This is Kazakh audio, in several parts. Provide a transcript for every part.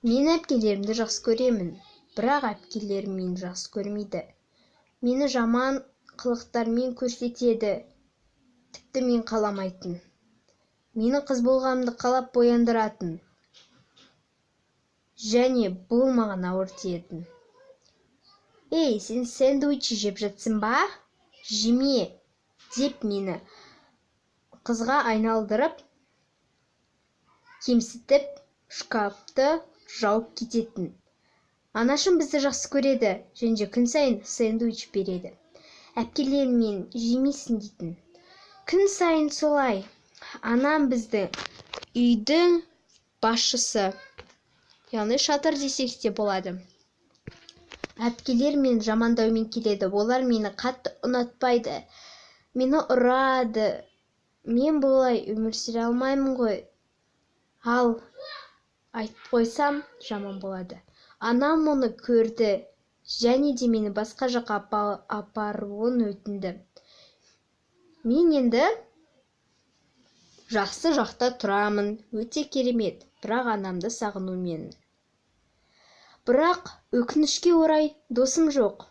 Мен әпкелерімді жақсы көремін, бірақ әпкелерім мені жақсы көрмейді. Мені жаман қылықтармен көрсетеді, тіпті мен қаламайтын. Мені қыз болғанымды қалап бояндыратын. Және бұл маған ауыр тиетін. Ей, сен сэндвич жеп жатсың ба? Жеме, деп мені қызға айналдырып, кемсітіп, шкафты жауып кететін. Анашым бізді жақсы көреді, және күн сайын сэндвич береді. Әпкелерім мен жемейсің дейтін. Күн сайын солай. Анам біздің үйдің басшысы, яғни шатыр десек те болады. Әпкелер мен жамандаумен келеді. Олар мені қатты ұнатпайды. Мені ұрады. Мен бұлай өмір сүре алмаймын ғой. Ал айтып қойсам жаман болады. Анам мұны көрді, және де мені басқа жаққа апаруын өтінді. Мен енді жақсы жақта тұрамын, өте керемет, бірақ анамды сағынумен. Бірақ өкінішке орай досым жоқ.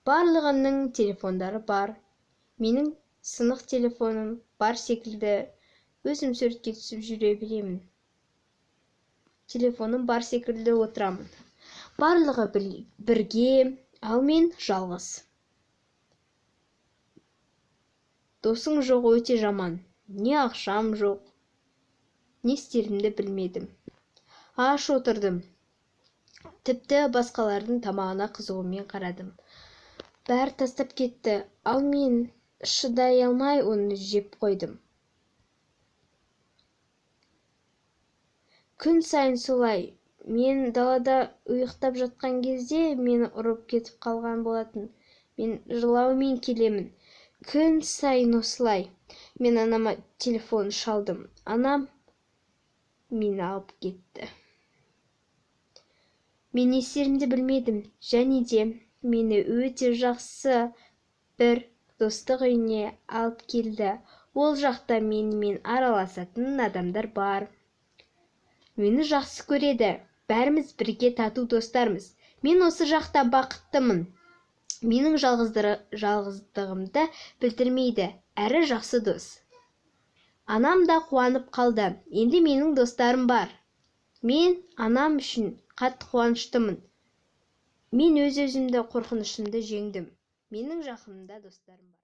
Барлығының телефондары бар. Менің сынық телефоным бар секілді, өзім суретке түсіп жүре беремін. Телефоным бар секілді отырамын. Барлығы бірге, ал мен жалғыз. Досың жоқ өте жаман. Не ақшам жоқ, не істерімді білмедім. Аш отырдым. Тіпті басқалардың тамағына қызығумен қарадым. Бәрі тастап кетті, ал мен шыдай алмай оны жеп қойдым. Күн сайын солай. Мен далада ұйықтап жатқан кезде мені ұрып кетіп қалған болатын. Мен жылаумен келемін. Күн сайын осылай. Мен анама телефон шалдым. Анам мені алып кетті. Мен не істерімді білмедім. Және де мені өте жақсы бір достық үйіне алып келді. Ол жақта менімен араласатын адамдар бар. Мені жақсы көреді. Бәріміз бірге тату достармыз. Мен осы жақта бақыттымын. Менің жалғыздығымды білдірмейді. Әрі жақсы дос. Анам да қуанып қалды. Енді менің достарым бар. Мен анам үшін қатты қуаныштымын. Мен өз-өзімді қорқынышымды жеңдім. Менің жақынымда достарым бар.